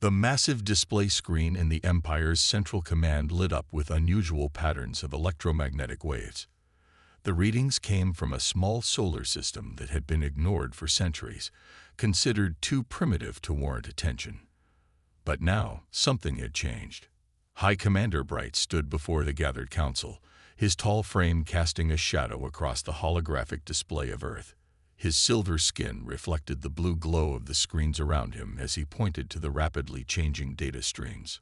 The massive display screen in the Empire's central command lit up with unusual patterns of electromagnetic waves. The readings came from a small solar system that had been ignored for centuries, considered too primitive to warrant attention. But now, something had changed. High Commander Bright stood before the gathered council, his tall frame casting a shadow across the holographic display of Earth. His silver skin reflected the blue glow of the screens around him as he pointed to the rapidly changing data streams.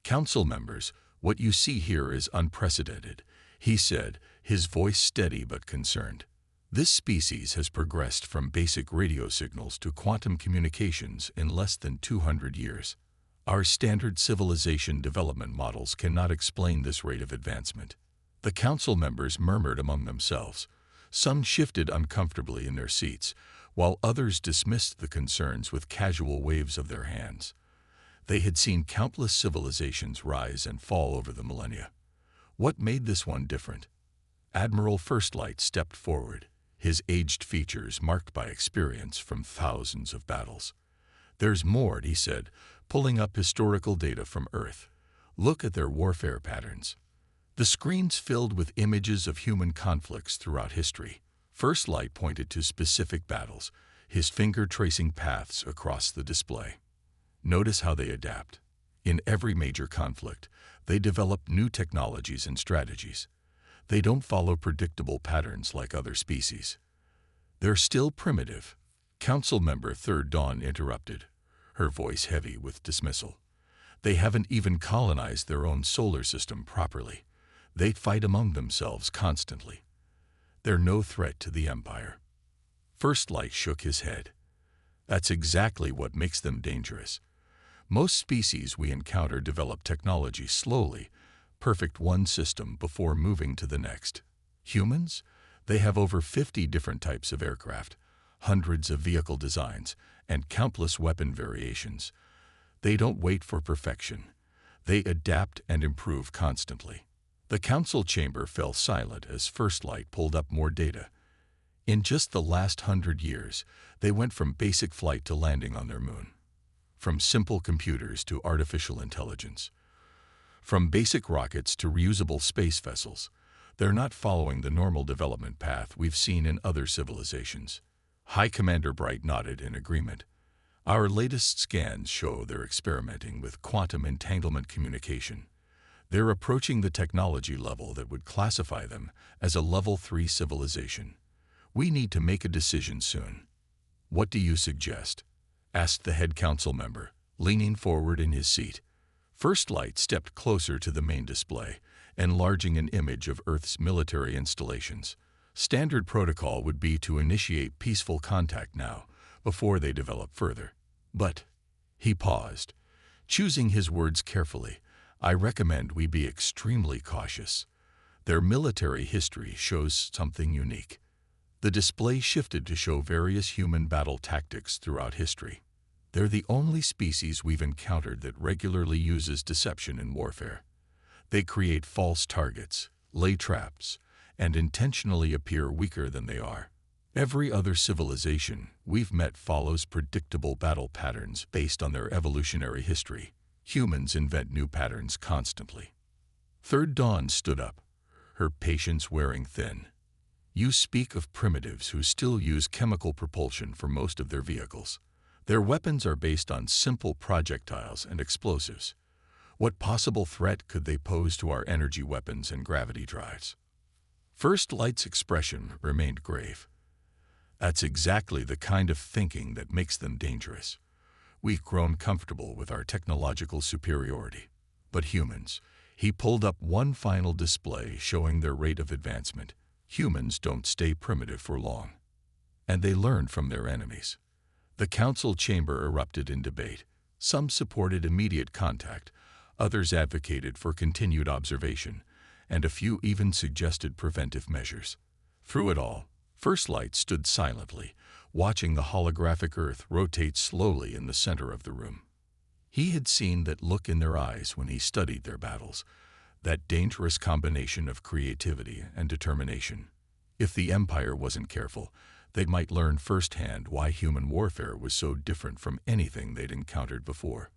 "Council members, what you see here is unprecedented," he said, his voice steady but concerned. "This species has progressed from basic radio signals to quantum communications in less than 200 years. Our standard civilization development models cannot explain this rate of advancement." The council members murmured among themselves. Some shifted uncomfortably in their seats, while others dismissed the concerns with casual waves of their hands. They had seen countless civilizations rise and fall over the millennia. What made this one different? Admiral Firstlight stepped forward, his aged features marked by experience from thousands of battles. "There's more," he said, pulling up historical data from Earth. "Look at their warfare patterns." The screens filled with images of human conflicts throughout history. Firstlight pointed to specific battles, his finger tracing paths across the display. "Notice how they adapt. In every major conflict, they develop new technologies and strategies. They don't follow predictable patterns like other species. They're still primitive." Council member Third Dawn interrupted, her voice heavy with dismissal. "They haven't even colonized their own solar system properly. They fight among themselves constantly. They're no threat to the Empire." Firstlight shook his head. "That's exactly what makes them dangerous. Most species we encounter develop technology slowly, perfect one system before moving to the next. Humans? They have over 50 different types of aircraft, hundreds of vehicle designs, and countless weapon variations. They don't wait for perfection. They adapt and improve constantly." The council chamber fell silent as Firstlight pulled up more data. In just the last 100 years, they went from basic flight to landing on their moon. From simple computers to artificial intelligence. From basic rockets to reusable space vessels. They're not following the normal development path we've seen in other civilizations. High Commander Bright nodded in agreement. "Our latest scans show they're experimenting with quantum entanglement communication. They're approaching the technology level that would classify them as a Level 3 civilization. We need to make a decision soon." "What do you suggest?" asked the head council member, leaning forward in his seat. Firstlight stepped closer to the main display, enlarging an image of Earth's military installations. "Standard protocol would be to initiate peaceful contact now, before they develop further. But," he paused, choosing his words carefully, "I recommend we be extremely cautious. Their military history shows something unique." The display shifted to show various human battle tactics throughout history. "They're the only species we've encountered that regularly uses deception in warfare. They create false targets, lay traps, and intentionally appear weaker than they are. Every other civilization we've met follows predictable battle patterns based on their evolutionary history. Humans invent new patterns constantly." Third Dawn stood up, her patience wearing thin. "You speak of primitives who still use chemical propulsion for most of their vehicles. Their weapons are based on simple projectiles and explosives. What possible threat could they pose to our energy weapons and gravity drives?" Firstlight's expression remained grave. "That's exactly the kind of thinking that makes them dangerous. We've grown comfortable with our technological superiority. But humans," he pulled up one final display showing their rate of advancement. "Humans don't stay primitive for long. And they learn from their enemies." The council chamber erupted in debate. Some supported immediate contact, others advocated for continued observation, and a few even suggested preventive measures. Through it all, Firstlight stood silently, watching the holographic Earth rotate slowly in the center of the room. He had seen that look in their eyes when he studied their battles, that dangerous combination of creativity and determination. If the Empire wasn't careful, they might learn firsthand why human warfare was so different from anything they'd encountered before.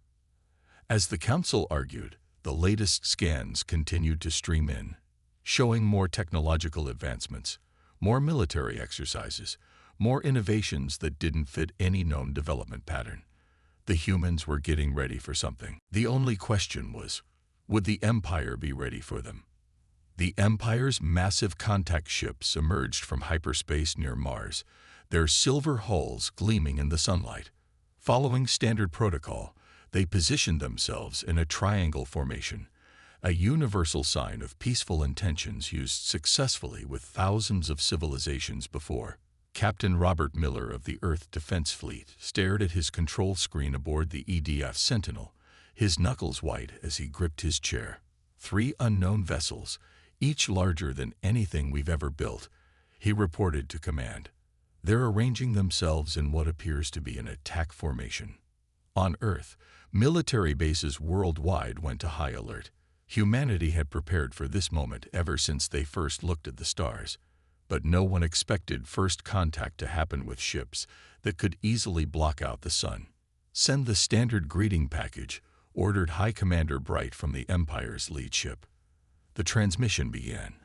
As the council argued, the latest scans continued to stream in, showing more technological advancements, more military exercises, more innovations that didn't fit any known development pattern. The humans were getting ready for something. The only question was, would the Empire be ready for them? The Empire's massive contact ships emerged from hyperspace near Mars, their silver hulls gleaming in the sunlight. Following standard protocol, they positioned themselves in a triangle formation, a universal sign of peaceful intentions used successfully with thousands of civilizations before. Captain Robert Miller of the Earth Defense Fleet stared at his control screen aboard the EDF Sentinel, his knuckles white as he gripped his chair. 3 unknown vessels, each larger than anything we've ever built, he reported to command. They're arranging themselves in what appears to be an attack formation. On Earth, military bases worldwide went to high alert. Humanity had prepared for this moment ever since they first looked at the stars. But no one expected first contact to happen with ships that could easily block out the sun. "Send the standard greeting package," ordered High Commander Bright from the Empire's lead ship. The transmission began.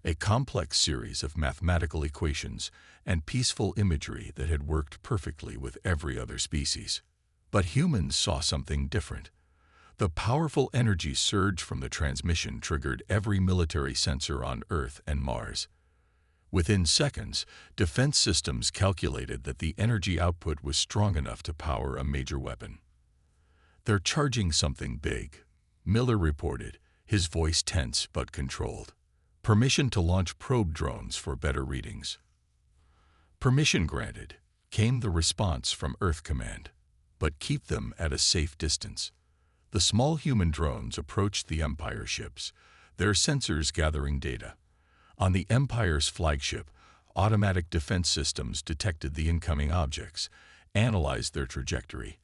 A complex series of mathematical equations and peaceful imagery that had worked perfectly with every other species. But humans saw something different. The powerful energy surge from the transmission triggered every military sensor on Earth and Mars. Within seconds, defense systems calculated that the energy output was strong enough to power a major weapon. "They're charging something big," Miller reported, his voice tense but controlled. "Permission to launch probe drones for better readings." "Permission granted," came the response from Earth Command. "But keep them at a safe distance." The small human drones approached the Empire ships, their sensors gathering data. On the Empire's flagship, automatic defense systems detected the incoming objects, analyzed their trajectory,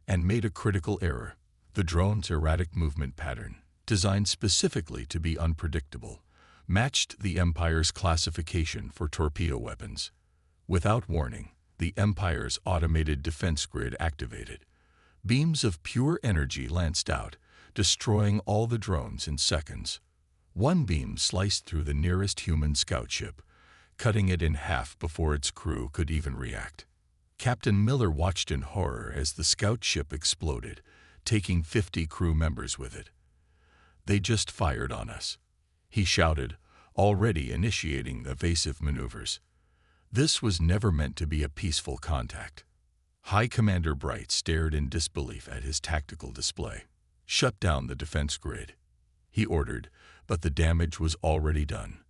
and made a critical error. The drone's erratic movement pattern, designed specifically to be unpredictable, matched the Empire's classification for torpedo weapons. Without warning, the Empire's automated defense grid activated. Beams of pure energy lanced out, destroying all the drones in seconds. One beam sliced through the nearest human scout ship, cutting it in half before its crew could even react. Captain Miller watched in horror as the scout ship exploded, taking 50 crew members with it. "They just fired on us," he shouted, already initiating evasive maneuvers. This was never meant to be a peaceful contact. High Commander Bright stared in disbelief at his tactical display. "Shut down the defense grid," he ordered, but the damage was already done.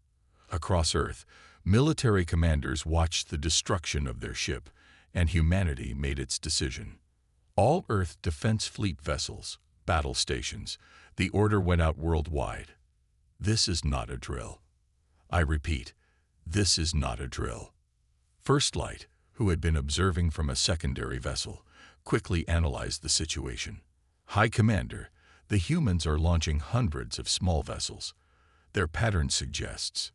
Across Earth, military commanders watched the destruction of their ship, and humanity made its decision. All Earth Defense Fleet vessels, battle stations, the order went out worldwide. This is not a drill. I repeat, this is not a drill. First Light, who had been observing from a secondary vessel, quickly analyzed the situation. "High Commander, the humans are launching hundreds of small vessels. Their pattern suggests..."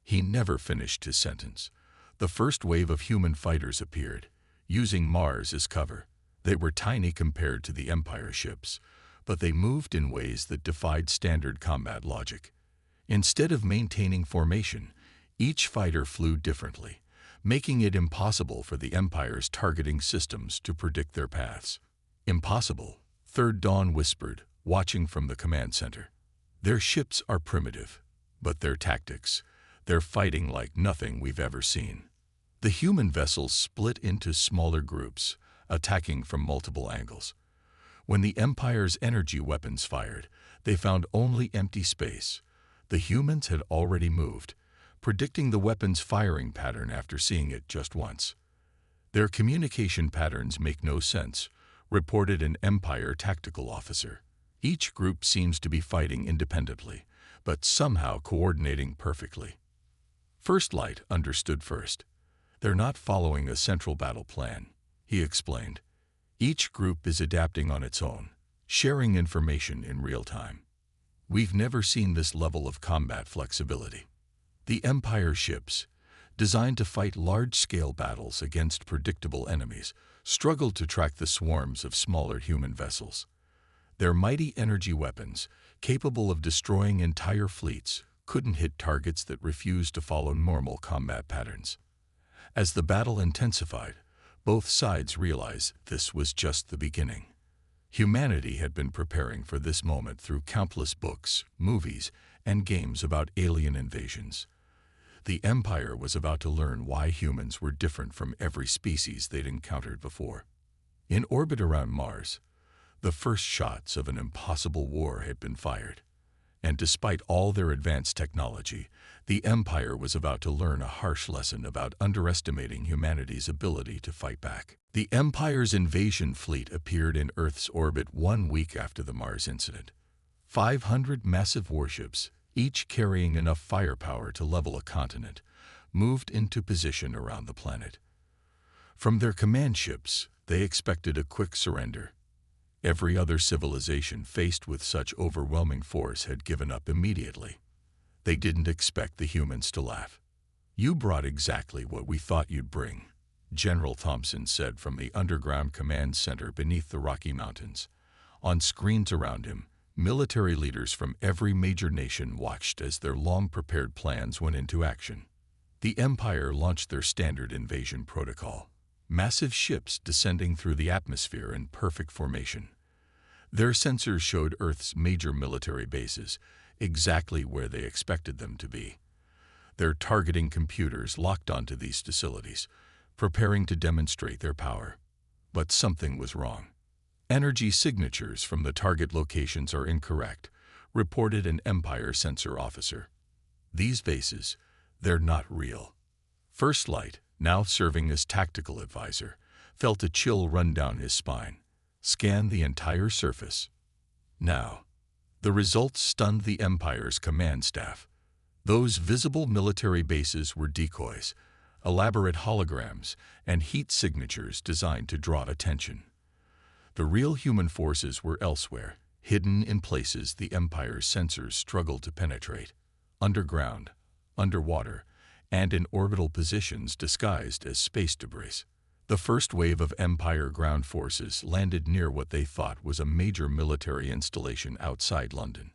He never finished his sentence. The first wave of human fighters appeared, using Mars as cover. They were tiny compared to the Empire ships, but they moved in ways that defied standard combat logic. Instead of maintaining formation, each fighter flew differently, making it impossible for the Empire's targeting systems to predict their paths. "Impossible," Third Dawn whispered, watching from the command center. "Their ships are primitive, but their tactics, they're fighting like nothing we've ever seen." The human vessels split into smaller groups, attacking from multiple angles. When the Empire's energy weapons fired, they found only empty space. The humans had already moved, predicting the weapon's firing pattern after seeing it just once. "Their communication patterns make no sense," reported an Empire tactical officer. "Each group seems to be fighting independently, but somehow coordinating perfectly." First Light understood first. "They're not following a central battle plan," he explained. "Each group is adapting on its own, sharing information in real time. We've never seen this level of combat flexibility." The Empire ships, designed to fight large-scale battles against predictable enemies, struggled to track the swarms of smaller human vessels. Their mighty energy weapons, capable of destroying entire fleets, couldn't hit targets that refused to follow normal combat patterns. As the battle intensified, both sides realized this was just the beginning. Humanity had been preparing for this moment through countless books, movies, and games about alien invasions. The Empire was about to learn why humans were different from every species they'd encountered before. In orbit around Mars, the first shots of an impossible war had been fired. And despite all their advanced technology, the Empire was about to learn a harsh lesson about underestimating humanity's ability to fight back. The Empire's invasion fleet appeared in Earth's orbit 1 week after the Mars incident. 500 massive warships, each carrying enough firepower to level a continent, moved into position around the planet. From their command ships, they expected a quick surrender. Every other civilization faced with such overwhelming force had given up immediately. They didn't expect the humans to laugh. "You brought exactly what we thought you'd bring," General Thompson said from the underground command center beneath the Rocky Mountains. On screens around him, military leaders from every major nation watched as their long-prepared plans went into action. The Empire launched their standard invasion protocol. Massive ships descending through the atmosphere in perfect formation. Their sensors showed Earth's major military bases, exactly where they expected them to be. Their targeting computers locked onto these facilities, preparing to demonstrate their power. But something was wrong. Energy signatures from the target locations are incorrect, reported an Empire sensor officer. "These bases, they're not real." First Light, now serving as tactical advisor, felt a chill run down his spine. Scanned the entire surface. Now, the results stunned the Empire's command staff. Those visible military bases were decoys, elaborate holograms, and heat signatures designed to draw attention. The real human forces were elsewhere, hidden in places the Empire's sensors struggled to penetrate. Underground, underwater, and in orbital positions disguised as space debris. The first wave of Empire ground forces landed near what they thought was a major military installation outside London.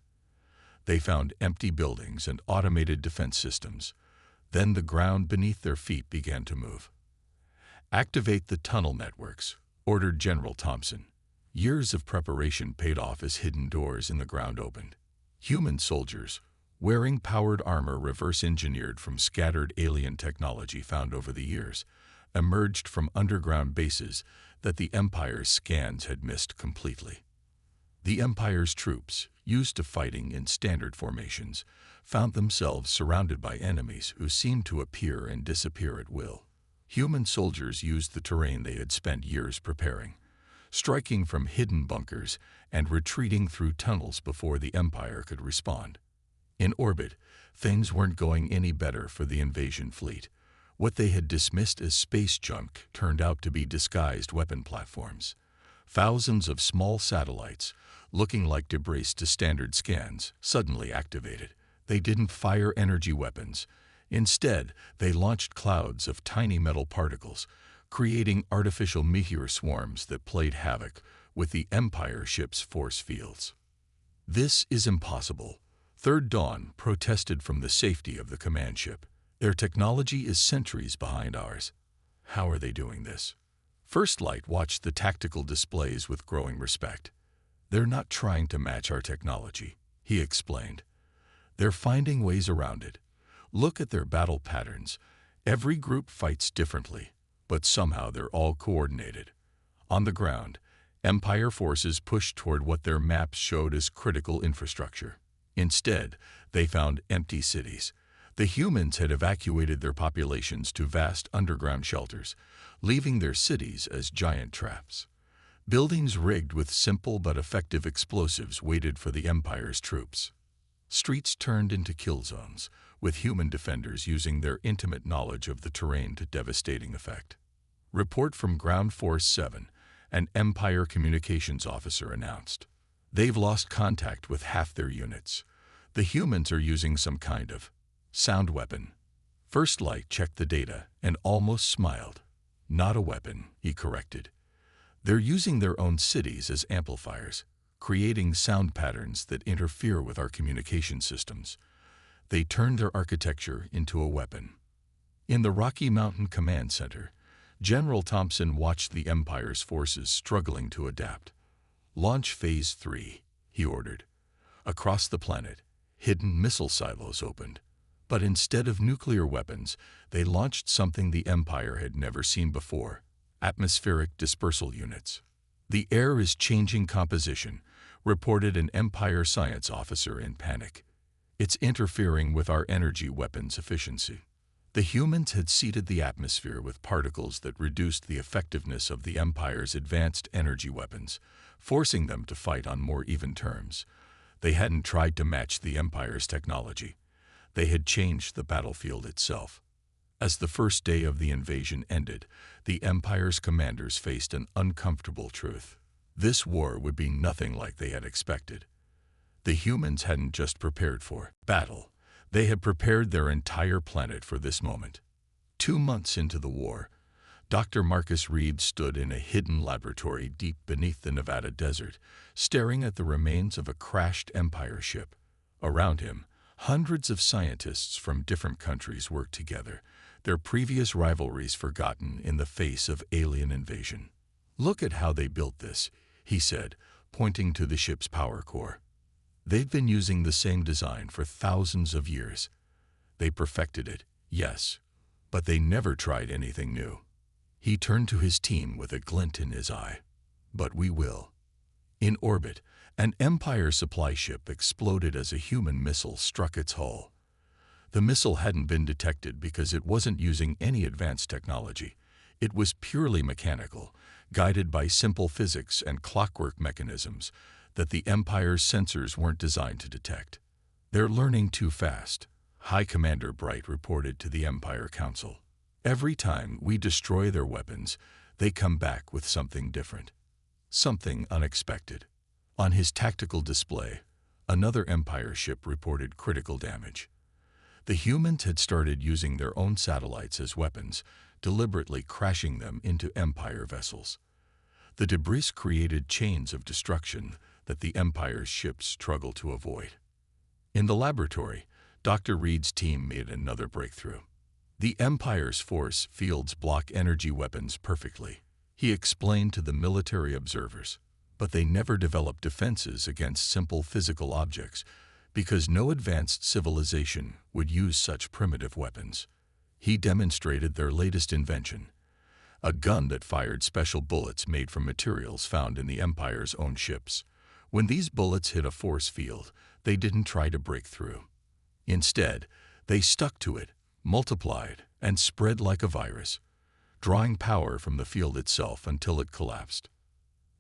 They found empty buildings and automated defense systems. Then the ground beneath their feet began to move. "Activate the tunnel networks," ordered General Thompson. Years of preparation paid off as hidden doors in the ground opened. Human soldiers, wearing powered armor reverse-engineered from scattered alien technology found over the years, emerged from underground bases that the Empire's scans had missed completely. The Empire's troops, used to fighting in standard formations, found themselves surrounded by enemies who seemed to appear and disappear at will. Human soldiers used the terrain they had spent years preparing, striking from hidden bunkers and retreating through tunnels before the Empire could respond. In orbit, things weren't going any better for the invasion fleet. What they had dismissed as space junk turned out to be disguised weapon platforms. Thousands of small satellites, looking like debris to standard scans, suddenly activated. They didn't fire energy weapons. Instead, they launched clouds of tiny metal particles, creating artificial meteor swarms that played havoc with the Empire ship's force fields. "This is impossible," Third Dawn protested from the safety of the command ship. "Their technology is centuries behind ours. How are they doing this?" First Light watched the tactical displays with growing respect. "They're not trying to match our technology," he explained. "They're finding ways around it. Look at their battle patterns. Every group fights differently, but somehow they're all coordinated." On the ground, Empire forces pushed toward what their maps showed as critical infrastructure. Instead, they found empty cities. The humans had evacuated their populations to vast underground shelters, leaving their cities as giant traps. Buildings rigged with simple but effective explosives waited for the Empire's troops. Streets turned into kill zones, with human defenders using their intimate knowledge of the terrain to devastating effect. Report from Ground Force 7, an Empire communications officer announced. "They've lost contact with half their units. The humans are using some kind of sound weapon." First Light checked the data and almost smiled. "Not a weapon," he corrected. "They're using their own cities as amplifiers, creating sound patterns that interfere with our communication systems. They turned their architecture into a weapon. In the Rocky Mountain Command Center, General Thompson watched the Empire's forces struggling to adapt. "Launch Phase 3, he ordered. Across the planet, hidden missile silos opened. But instead of nuclear weapons, they launched something the Empire had never seen before: atmospheric dispersal units. "The air is changing composition," reported an Empire science officer in panic. "It's interfering with our energy weapons efficiency." The humans had seeded the atmosphere with particles that reduced the effectiveness of the Empire's advanced energy weapons, forcing them to fight on more even terms. They hadn't tried to match the Empire's technology. They had changed the battlefield itself. As the first day of the invasion ended, the Empire's commanders faced an uncomfortable truth. This war would be nothing like they had expected. The humans hadn't just prepared for battle. They had prepared their entire planet for this moment. 2 months into the war, Dr. Marcus Reed stood in a hidden laboratory deep beneath the Nevada desert, staring at the remains of a crashed Empire ship. Around him, hundreds of scientists from different countries worked together, their previous rivalries forgotten in the face of alien invasion. "Look at how they built this," he said, pointing to the ship's power core. "They've been using the same design for thousands of years. They perfected it, yes, but they never tried anything new." He turned to his team with a glint in his eye. "But we will." In orbit, an Empire supply ship exploded as a human missile struck its hull. The missile hadn't been detected because it wasn't using any advanced technology. It was purely mechanical, guided by simple physics and clockwork mechanisms that the Empire's sensors weren't designed to detect. "They're learning too fast," High Commander Bright reported to the Empire Council. "Every time we destroy their weapons, they come back with something different. Something unexpected." On his tactical display, another Empire ship reported critical damage. The humans had started using their own satellites as weapons, deliberately crashing them into Empire vessels. The debris created chains of destruction that the Empire's ships struggled to avoid. In the laboratory, Dr. Reed's team made another breakthrough. "The Empire's force fields block energy weapons perfectly," he explained to the military observers. "But they never developed defenses against simple physical objects because no advanced civilization would use such primitive weapons." He demonstrated their latest invention, a gun that fired special bullets made from materials found in the Empire's own ships. When these bullets hit a force field, they didn't try to break through. Instead, they stuck to it, multiplied, and spread like a virus, drawing power from the field itself until it collapsed.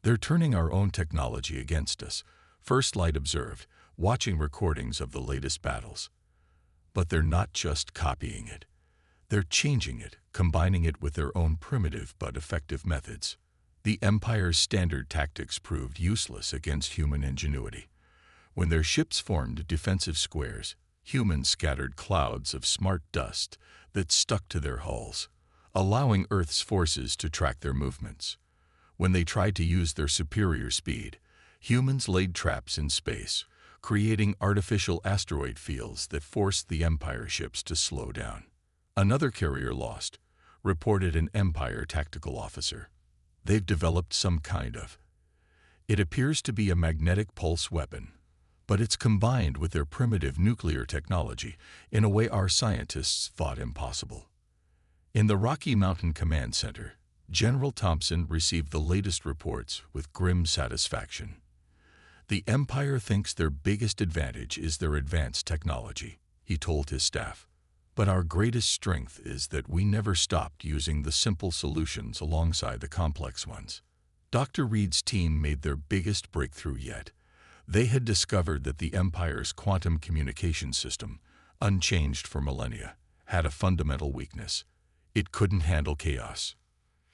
"They're turning our own technology against us," First Light observed, watching recordings of the latest battles. "But they're not just copying it. They're changing it, combining it with their own primitive but effective methods." The Empire's standard tactics proved useless against human ingenuity. When their ships formed defensive squares, humans scattered clouds of smart dust that stuck to their hulls, allowing Earth's forces to track their movements. When they tried to use their superior speed, humans laid traps in space, creating artificial asteroid fields that forced the Empire ships to slow down. "Another carrier lost," reported an Empire tactical officer. "They've developed some kind of. It appears to be a magnetic pulse weapon, but it's combined with their primitive nuclear technology in a way our scientists thought impossible." In the Rocky Mountain Command Center, General Thompson received the latest reports with grim satisfaction. "The Empire thinks their biggest advantage is their advanced technology," he told his staff. "But our greatest strength is that we never stopped using the simple solutions alongside the complex ones." Dr. Reed's team made their biggest breakthrough yet. They had discovered that the Empire's quantum communication system, unchanged for millennia, had a fundamental weakness. It couldn't handle chaos.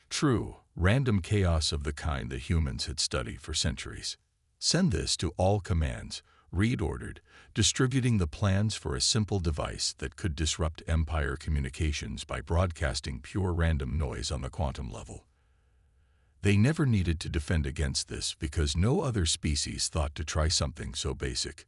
True, random chaos of the kind that humans had studied for centuries. "Send this to all commands," Reed ordered, distributing the plans for a simple device that could disrupt Empire communications by broadcasting pure random noise on the quantum level. They never needed to defend against this because no other species thought to try something so basic.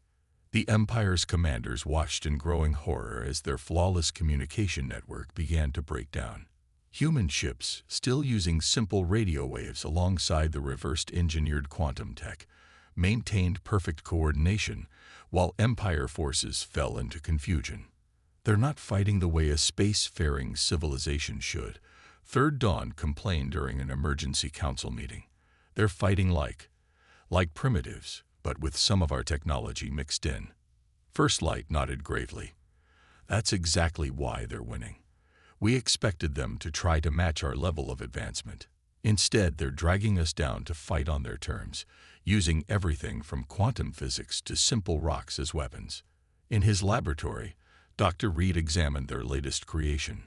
The Empire's commanders watched in growing horror as their flawless communication network began to break down. Human ships, still using simple radio waves alongside the reversed-engineered quantum tech, maintained perfect coordination, while Empire forces fell into confusion. They're not fighting the way a space-faring civilization should, Third Dawn complained during an emergency council meeting. They're fighting like primitives, but with some of our technology mixed in. First Light nodded gravely. That's exactly why they're winning. We expected them to try to match our level of advancement. Instead, they're dragging us down to fight on their terms, using everything from quantum physics to simple rocks as weapons. In his laboratory, Dr. Reed examined their latest creation,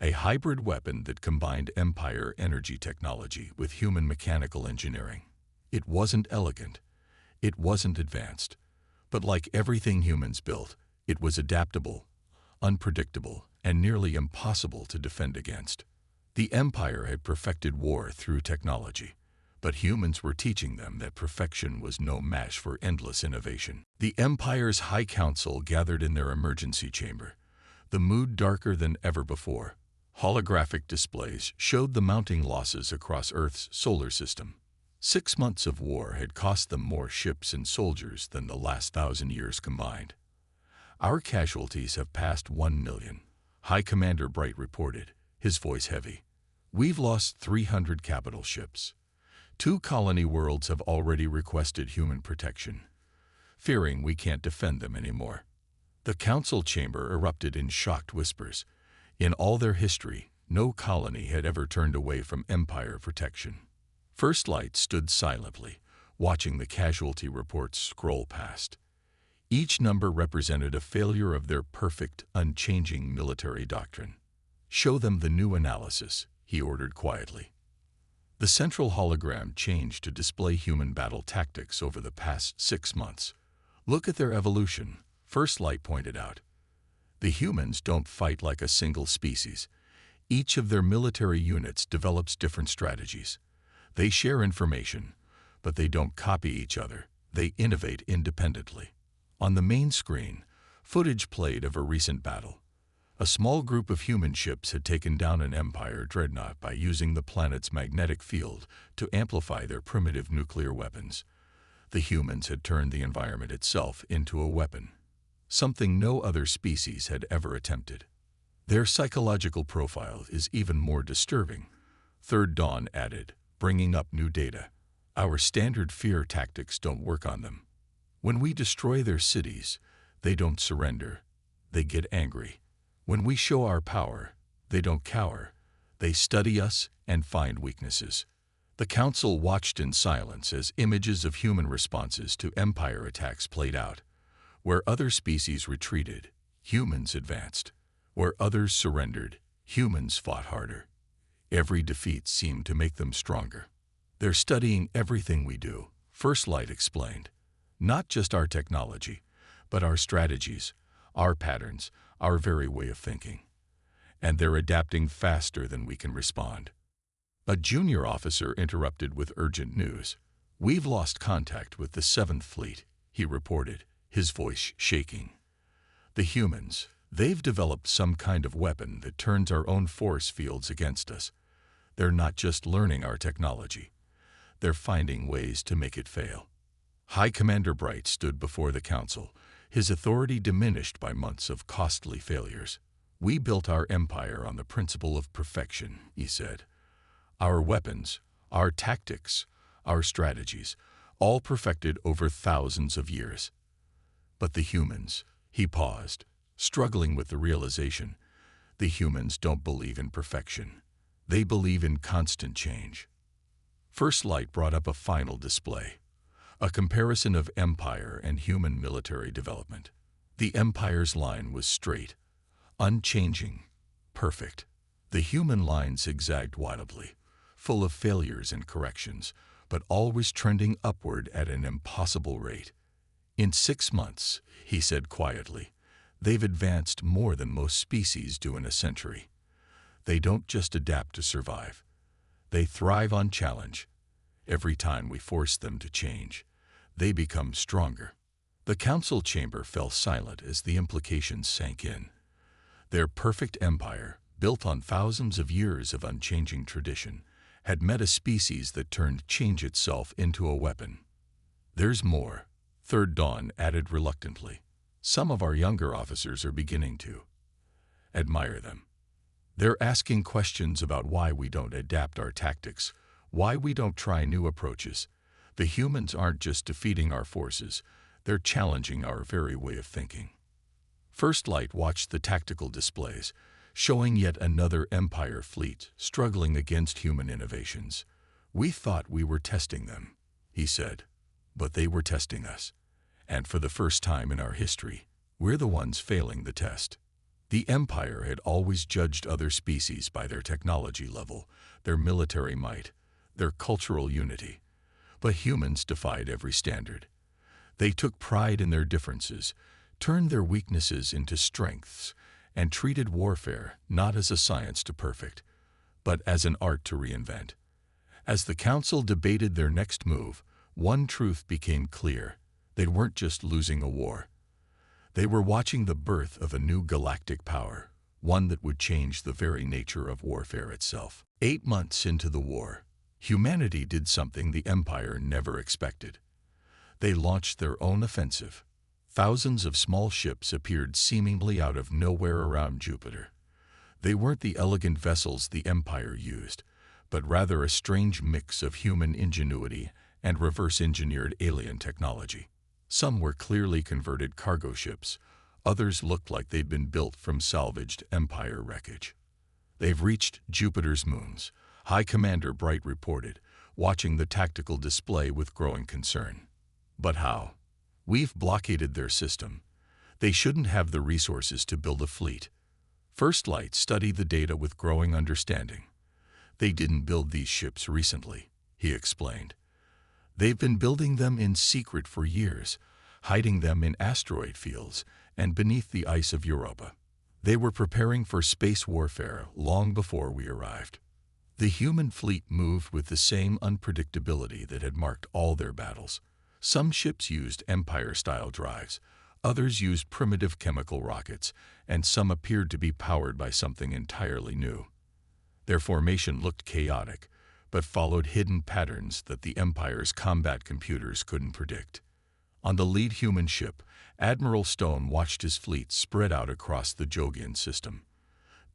a hybrid weapon that combined Empire energy technology with human mechanical engineering. It wasn't elegant, it wasn't advanced, but like everything humans built, it was adaptable, unpredictable, and nearly impossible to defend against. The Empire had perfected war through technology, but humans were teaching them that perfection was no match for endless innovation. The Empire's High Council gathered in their emergency chamber, the mood darker than ever before. Holographic displays showed the mounting losses across Earth's solar system. 6 months of war had cost them more ships and soldiers than the last 1,000 years combined. Our casualties have passed 1 million, High Commander Bright reported, his voice heavy. We've lost 300 capital ships. 2 colony worlds have already requested human protection, fearing we can't defend them anymore. The council chamber erupted in shocked whispers. In all their history, no colony had ever turned away from Empire protection. First Light stood silently, watching the casualty reports scroll past. Each number represented a failure of their perfect, unchanging military doctrine. Show them the new analysis, he ordered quietly. The central hologram changed to display human battle tactics over the past 6 months. Look at their evolution, First Light pointed out. The humans don't fight like a single species. Each of their military units develops different strategies. They share information, but they don't copy each other. They innovate independently. On the main screen, footage played of a recent battle. A small group of human ships had taken down an Empire dreadnought by using the planet's magnetic field to amplify their primitive nuclear weapons. The humans had turned the environment itself into a weapon, something no other species had ever attempted. Their psychological profile is even more disturbing, Third Dawn added, bringing up new data. Our standard fear tactics don't work on them. When we destroy their cities, they don't surrender. They get angry. When we show our power, they don't cower. They study us and find weaknesses. The council watched in silence as images of human responses to Empire attacks played out. Where other species retreated, humans advanced. Where others surrendered, humans fought harder. Every defeat seemed to make them stronger. They're studying everything we do, First Light explained. Not just our technology, but our strategies, our patterns, our very way of thinking. And they're adapting faster than we can respond. A junior officer interrupted with urgent news. We've lost contact with the 7th Fleet, he reported, his voice shaking. The humans, they've developed some kind of weapon that turns our own force fields against us. They're not just learning our technology. They're finding ways to make it fail. High Commander Bright stood before the council, his authority diminished by months of costly failures. We built our empire on the principle of perfection, he said. Our weapons, our tactics, our strategies, all perfected over thousands of years. But the humans, he paused, struggling with the realization, the humans don't believe in perfection. They believe in constant change. First Light brought up a final display, a comparison of empire and human military development. The empire's line was straight, unchanging, perfect. The human line zigzagged wildly, full of failures and corrections, but always trending upward at an impossible rate. In 6 months, he said quietly, they've advanced more than most species do in a century. They don't just adapt to survive. They thrive on challenge. Every time we force them to change, they become stronger. The council chamber fell silent as the implications sank in. Their perfect empire, built on thousands of years of unchanging tradition, had met a species that turned change itself into a weapon. There's more, Third Dawn added reluctantly. Some of our younger officers are beginning to admire them. They're asking questions about why we don't adapt our tactics, why we don't try new approaches. The humans aren't just defeating our forces, they're challenging our very way of thinking. First Light watched the tactical displays, showing yet another Empire fleet struggling against human innovations. We thought we were testing them, he said, but they were testing us. And for the first time in our history, we're the ones failing the test. The Empire had always judged other species by their technology level, their military might, their cultural unity. But humans defied every standard. They took pride in their differences, turned their weaknesses into strengths, and treated warfare not as a science to perfect, but as an art to reinvent. As the Council debated their next move, one truth became clear. They weren't just losing a war. They were watching the birth of a new galactic power, one that would change the very nature of warfare itself. 8 months into the war, humanity did something the Empire never expected. They launched their own offensive. Thousands of small ships appeared seemingly out of nowhere around Jupiter. They weren't the elegant vessels the Empire used, but rather a strange mix of human ingenuity and reverse-engineered alien technology. Some were clearly converted cargo ships. Others looked like they'd been built from salvaged Empire wreckage. They've reached Jupiter's moons, High Commander Bright reported, watching the tactical display with growing concern. But how? We've blockaded their system. They shouldn't have the resources to build a fleet. First Light studied the data with growing understanding. They didn't build these ships recently, he explained. They've been building them in secret for years, hiding them in asteroid fields and beneath the ice of Europa. They were preparing for space warfare long before we arrived. The human fleet moved with the same unpredictability that had marked all their battles. Some ships used Empire-style drives, others used primitive chemical rockets, and some appeared to be powered by something entirely new. Their formation looked chaotic, but followed hidden patterns that the Empire's combat computers couldn't predict. On the lead human ship, Admiral Stone watched his fleet spread out across the Jogian system.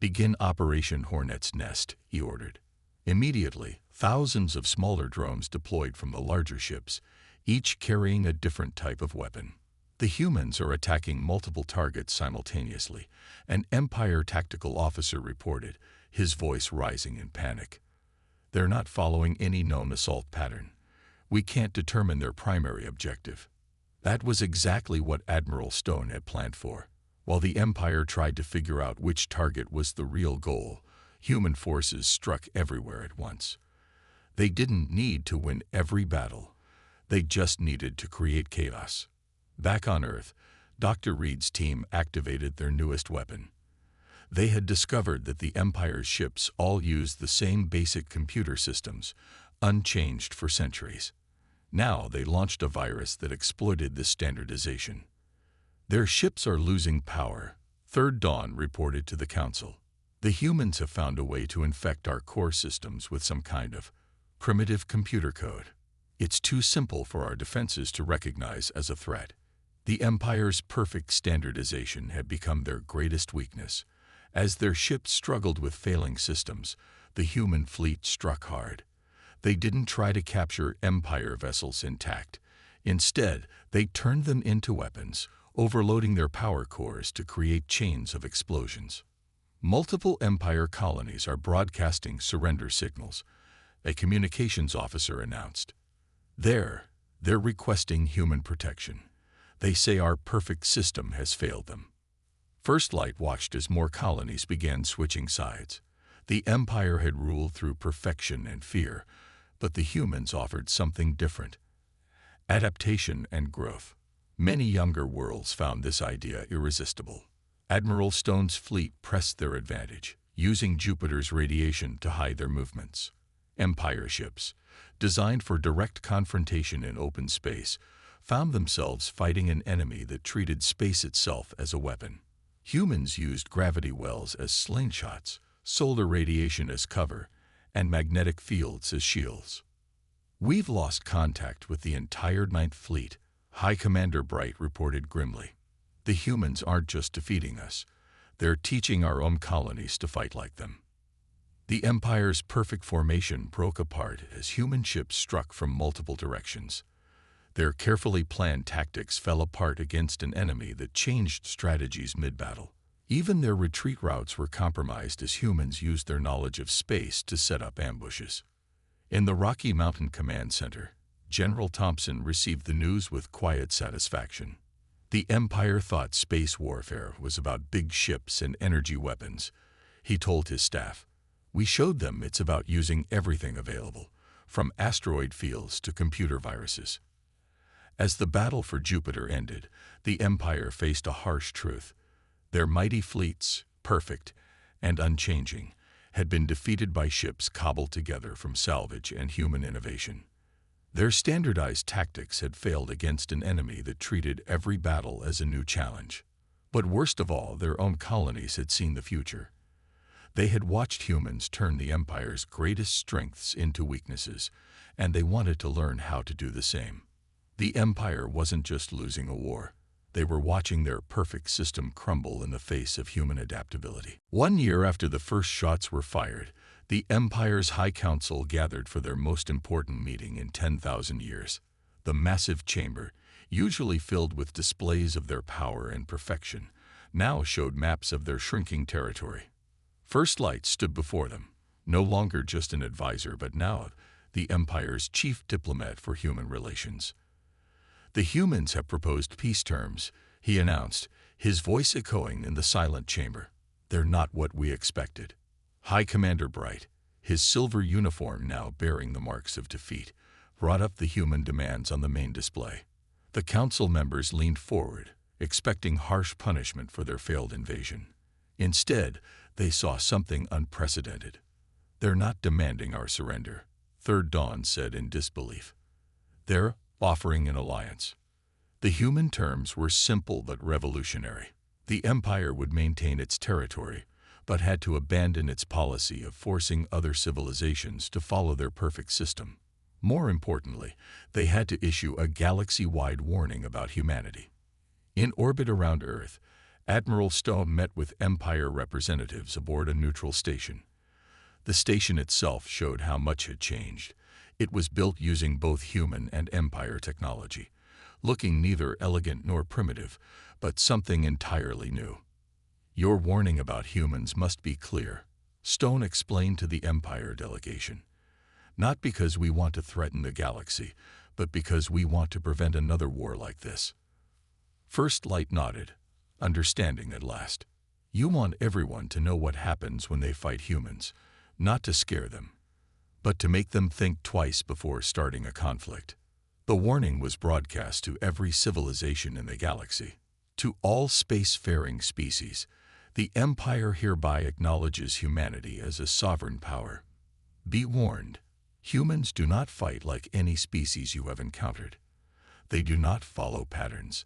"Begin Operation Hornet's Nest," he ordered. Immediately, thousands of smaller drones deployed from the larger ships, each carrying a different type of weapon. The humans are attacking multiple targets simultaneously, an Empire tactical officer reported, his voice rising in panic. They're not following any known assault pattern. We can't determine their primary objective. That was exactly what Admiral Stone had planned for. While the Empire tried to figure out which target was the real goal, human forces struck everywhere at once. They didn't need to win every battle. They just needed to create chaos. Back on Earth, Dr. Reed's team activated their newest weapon. They had discovered that the Empire's ships all used the same basic computer systems, unchanged for centuries. Now they launched a virus that exploited this standardization. Their ships are losing power, Third Dawn reported to the Council. The humans have found a way to infect our core systems with some kind of primitive computer code. It's too simple for our defenses to recognize as a threat. The Empire's perfect standardization had become their greatest weakness. As their ships struggled with failing systems, the human fleet struck hard. They didn't try to capture Empire vessels intact. Instead, they turned them into weapons, overloading their power cores to create chains of explosions. Multiple Empire colonies are broadcasting surrender signals, a communications officer announced. They're requesting human protection. They say our perfect system has failed them. First Light watched as more colonies began switching sides. The Empire had ruled through perfection and fear, but the humans offered something different: adaptation and growth. Many younger worlds found this idea irresistible. Admiral Stone's fleet pressed their advantage, using Jupiter's radiation to hide their movements. Empire ships, designed for direct confrontation in open space, found themselves fighting an enemy that treated space itself as a weapon. Humans used gravity wells as slingshots, solar radiation as cover, and magnetic fields as shields. "We've lost contact with the entire Ninth Fleet," High Commander Bright reported grimly. "The humans aren't just defeating us, they're teaching our own colonies to fight like them." The Empire's perfect formation broke apart as human ships struck from multiple directions. Their carefully planned tactics fell apart against an enemy that changed strategies mid-battle. Even their retreat routes were compromised as humans used their knowledge of space to set up ambushes. In the Rocky Mountain Command Center, General Thompson received the news with quiet satisfaction. The Empire thought space warfare was about big ships and energy weapons. He told his staff, "We showed them it's about using everything available, from asteroid fields to computer viruses." As the battle for Jupiter ended, the Empire faced a harsh truth. Their mighty fleets, perfect and unchanging, had been defeated by ships cobbled together from salvage and human innovation. Their standardized tactics had failed against an enemy that treated every battle as a new challenge. But worst of all, their own colonies had seen the future. They had watched humans turn the Empire's greatest strengths into weaknesses, and they wanted to learn how to do the same. The Empire wasn't just losing a war. They were watching their perfect system crumble in the face of human adaptability. 1 year after the first shots were fired, the Empire's High Council gathered for their most important meeting in 10,000 years. The massive chamber, usually filled with displays of their power and perfection, now showed maps of their shrinking territory. First Light stood before them, no longer just an advisor but now the Empire's chief diplomat for human relations. "The humans have proposed peace terms," he announced, his voice echoing in the silent chamber. "They're not what we expected." High Commander Bright, his silver uniform now bearing the marks of defeat, brought up the human demands on the main display. The council members leaned forward, expecting harsh punishment for their failed invasion. Instead, they saw something unprecedented. "They're not demanding our surrender," Third Dawn said in disbelief. "They're offering an alliance." The human terms were simple but revolutionary. The Empire would maintain its territory, but had to abandon its policy of forcing other civilizations to follow their perfect system. More importantly, they had to issue a galaxy-wide warning about humanity. In orbit around Earth, Admiral Stone met with Empire representatives aboard a neutral station. The station itself showed how much had changed. It was built using both human and Empire technology, looking neither elegant nor primitive, but something entirely new. "Your warning about humans must be clear," Stone explained to the Empire delegation. "Not because we want to threaten the galaxy, but because we want to prevent another war like this." First Light nodded, understanding at last. "You want everyone to know what happens when they fight humans, not to scare them, but to make them think twice before starting a conflict." The warning was broadcast to every civilization in the galaxy. "To all spacefaring species, the Empire hereby acknowledges humanity as a sovereign power. Be warned, humans do not fight like any species you have encountered. They do not follow patterns.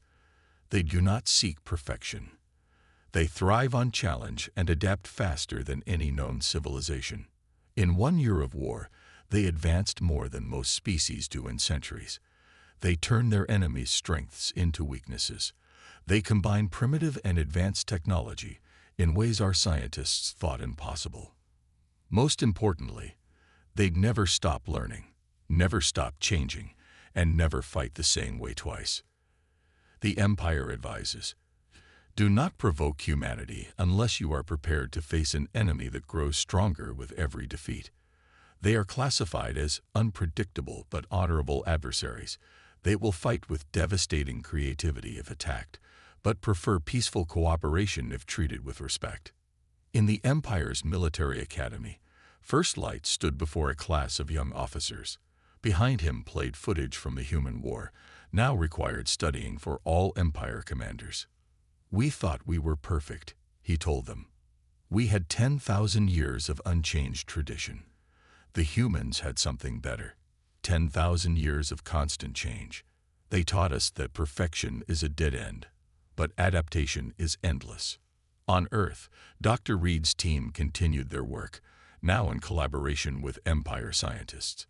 They do not seek perfection. They thrive on challenge and adapt faster than any known civilization. In 1 year of war, they advanced more than most species do in centuries. They turn their enemies' strengths into weaknesses. They combine primitive and advanced technology in ways our scientists thought impossible. Most importantly, they'd never stop learning, never stop changing, and never fight the same way twice." The Empire advises, "Do not provoke humanity unless you are prepared to face an enemy that grows stronger with every defeat. They are classified as unpredictable but honorable adversaries. They will fight with devastating creativity if attacked, but prefer peaceful cooperation if treated with respect." In the Empire's military academy, First Light stood before a class of young officers. Behind him played footage from the human war, now required studying for all Empire commanders. "We thought we were perfect," he told them. "We had 10,000 years of unchanged tradition. The humans had something better. 10,000 years of constant change. They taught us that perfection is a dead end, but adaptation is endless. On Earth, Dr. Reed's team continued their work, now in collaboration with Empire scientists.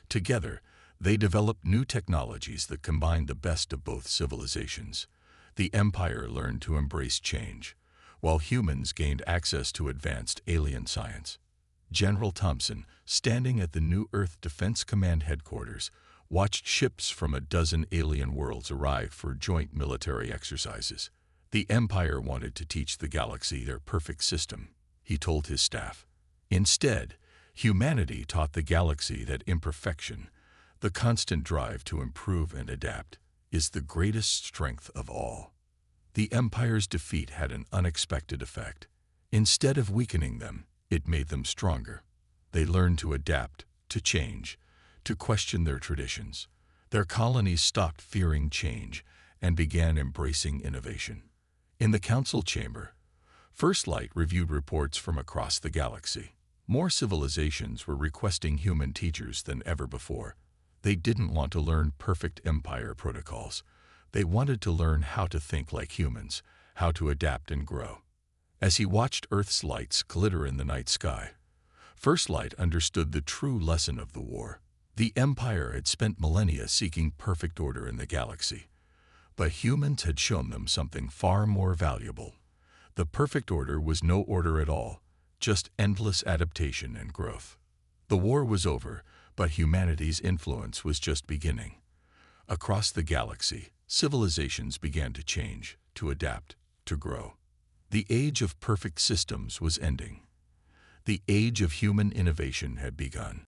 Together, they developed new technologies that combined the best of both civilizations. The Empire learned to embrace change, while humans gained access to advanced alien science. General Thompson, standing at the New Earth Defense Command headquarters, watched ships from a dozen alien worlds arrive for joint military exercises. The Empire wanted to teach the galaxy their perfect system, he told his staff. Instead, humanity taught the galaxy that imperfection, the constant drive to improve and adapt, is the greatest strength of all. The Empire's defeat had an unexpected effect. Instead of weakening them, it made them stronger. They learned to adapt, to change, to question their traditions. Their colonies stopped fearing change and began embracing innovation. In the council chamber, First Light reviewed reports from across the galaxy. More civilizations were requesting human teachers than ever before. They didn't want to learn perfect Empire protocols. They wanted to learn how to think like humans, how to adapt and grow. As he watched Earth's lights glitter in the night sky, First Light understood the true lesson of the war. The Empire had spent millennia seeking perfect order in the galaxy, but humans had shown them something far more valuable. The perfect order was no order at all, just endless adaptation and growth. The war was over, but humanity's influence was just beginning. Across the galaxy, civilizations began to change, to adapt, to grow. The age of perfect systems was ending. The age of human innovation had begun.